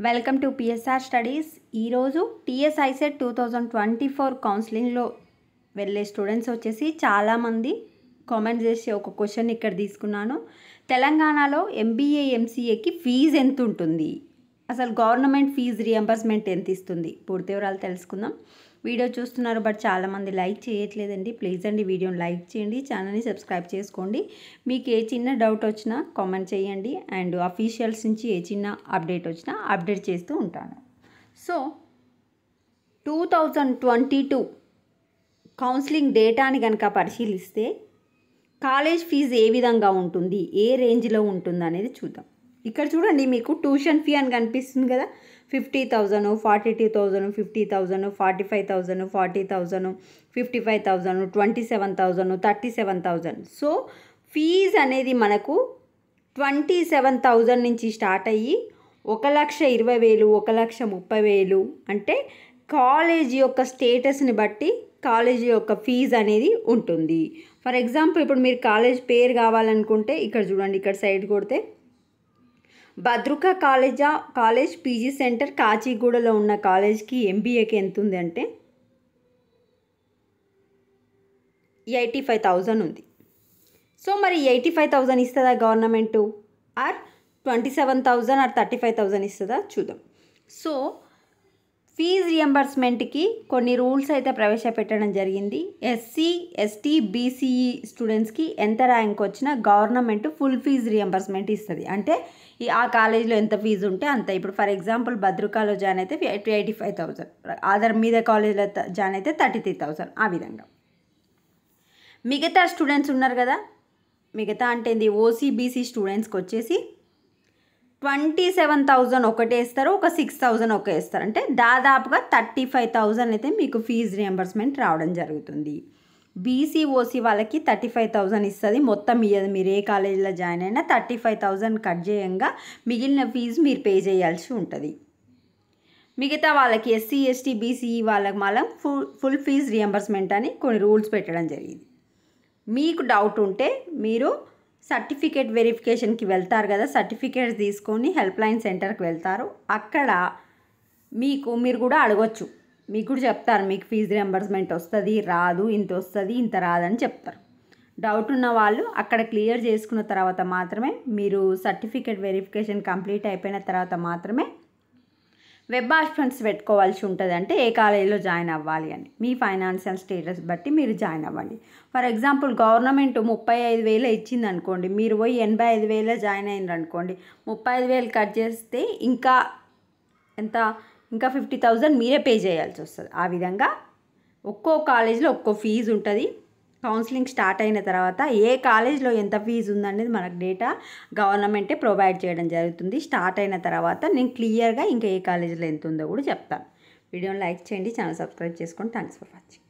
Welcome to PSR studies. ఈరోజు TS ICET 2024 కౌన్సిలింగ్లో వెళ్ళే స్టూడెంట్స్ వచ్చేసి చాలామంది కామెంట్ చేసి ఒక క్వశ్చన్ ఇక్కడ తీసుకున్నాను. తెలంగాణలో ఎంబీఏ ఎంసీఏకి ఫీజు ఎంత ఉంటుంది, అసలు గవర్నమెంట్ ఫీజు రియంబర్స్మెంట్ ఎంత ఇస్తుంది, పూర్తి వివరాలు తెలుసుకుందాం. వీడియో చూస్తున్నారు బట్ చాలామంది లైక్ చేయట్లేదండి. ప్లీజ్ అండి వీడియోని లైక్ చేయండి, ఛానల్ని సబ్స్క్రైబ్ చేసుకోండి. మీకు ఏ చిన్న డౌట్ వచ్చినా కామెంట్ చేయండి అండ్ అఫీషియల్స్ నుంచి ఏ చిన్న అప్డేట్ వచ్చినా అప్డేట్ చేస్తూ ఉంటాను. సో 2022 కౌన్సిలింగ్ డేటాని కనుక పరిశీలిస్తే కాలేజ్ ఫీజు ఏ విధంగా ఉంటుంది, ఏ రేంజ్లో ఉంటుంది అనేది చూద్దాం. ఇక్కడ చూడండి, మీకు ట్యూషన్ ఫీ అని కనిపిస్తుంది కదా, 50,000, 42,000, 50,000, 45,000, 40,000, 55,000, 27,000, 37,000. సో ఫీజు అనేది మనకు 27,000 నుంచి స్టార్ట్ అయ్యి 1,20,000, 1,30,000 అంటే కాలేజీ యొక్క స్టేటస్ని బట్టి కాలేజీ యొక్క ఫీజు అనేది ఉంటుంది. ఫర్ ఎగ్జాంపుల్ ఇప్పుడు మీరు కాలేజ్ పేరు కావాలనుకుంటే ఇక్కడ చూడండి, ఇక్కడ సైడ్ కొడితే భద్రుక కాలేజ్ పీజీ సెంటర్ కాచిగూడలో ఉన్న కాలేజ్కి ఎంబీఏకి ఎంత ఉంది అంటే 85,000 ఉంది. సో మరి 85,000 ఇస్తుందా గవర్నమెంటు, ఆర్ 27,000 ఆర్ 35,000 ఇస్తుందా చూద్దాం. సో ఫీజు రియంబర్స్మెంట్కి కొన్ని రూల్స్ అయితే ప్రవేశపెట్టడం జరిగింది. ఎస్సీ, ఎస్టీ, బీసీఈ స్టూడెంట్స్కి ఎంత ర్యాంక్ వచ్చినా గవర్నమెంట్ ఫుల్ ఫీజు రియంబర్స్మెంట్ ఇస్తుంది. అంటే ఆ కాలేజీలో ఎంత ఫీజు ఉంటే అంత. ఇప్పుడు ఫర్ ఎగ్జాంపుల్ భద్రకాలో జాయిన్ అయితే 85,000, అదర్ మీద కాలేజీలో జాయిన్ అయితే 33,000. ఆ విధంగా మిగతా స్టూడెంట్స్ ఉన్నారు కదా, మిగతా అంటే ఓసీ బీసీ స్టూడెంట్స్కి వచ్చేసి 27,000 ఒకటే ఇస్తారు, ఒక 6,000 ఒక ఇస్తారు. అంటే దాదాపుగా 35,000 అయితే మీకు ఫీజు రియంబర్స్మెంట్ రావడం జరుగుతుంది. బీసీ ఓసీ వాళ్ళకి 35,000 ఇస్తుంది. మొత్తం ఇయ్యదు, మీరు ఏ కాలేజీలో జాయిన్ అయినా 35,000 కట్ చేయంగా మిగిలిన ఫీజు మీరు పే చేయాల్సి ఉంటుంది. మిగతా వాళ్ళకి ఎస్సీ, ఎస్టీ, బీసీఈ వాళ్ళకి మాత్రం ఫుల్ ఫీజు రియంబర్స్మెంట్ అని కొన్ని రూల్స్ పెట్టడం జరిగింది. మీకు డౌట్ ఉంటే మీరు సర్టిఫికేట్ వెరిఫికేషన్కి వెళ్తారు కదా, సర్టిఫికేట్స్ తీసుకొని హెల్ప్ లైన్ సెంటర్కి వెళ్తారు. అక్కడ మీరు కూడా అడగొచ్చు, మీకు కూడా చెప్తారు మీకు ఫీజు రియంబర్స్మెంట్ వస్తుంది రాదు, ఇంత వస్తుంది ఇంత రాదని చెప్తారు. డౌట్ ఉన్న వాళ్ళు అక్కడ క్లియర్ చేసుకున్న తర్వాత మాత్రమే, మీరు సర్టిఫికేట్ వెరిఫికేషన్ కంప్లీట్ అయిపోయిన తర్వాత మాత్రమే వెబ్ ఆప్షన్స్ పెట్టుకోవాల్సి ఉంటుంది. అంటే ఏ కాలేజీలో జాయిన్ అవ్వాలి అని మీ ఫైనాన్షియల్ స్టేటస్ బట్టి మీరు జాయిన్ అవ్వండి. ఫర్ ఎగ్జాంపుల్ గవర్నమెంట్ 35,000 ఇచ్చింది అనుకోండి, మీరు పోయి 85,000 జాయిన్ అయ్యిండ్రు అనుకోండి, 35,000 కట్ చేస్తే ఇంకా 50,000 మీరే పే చేయాల్సి వస్తుంది. ఆ విధంగా ఒక్కో కాలేజీలో ఒక్కో ఫీజు ఉంటుంది. కౌన్సిలింగ్ స్టార్ట్ అయిన తర్వాత ఏ కాలేజ్లో ఎంత ఫీజు ఉందనేది మనకు డేటా గవర్నమెంటే ప్రొవైడ్ చేయడం జరుగుతుంది. స్టార్ట్ అయిన తర్వాత నేను క్లియర్గా ఇంకా ఏ కాలేజీలో ఎంత ఉందో కూడా చెప్తాను. వీడియోని లైక్ చేయండి, ఛానల్ సబ్స్క్రైబ్ చేసుకోండి. Thanks for watching.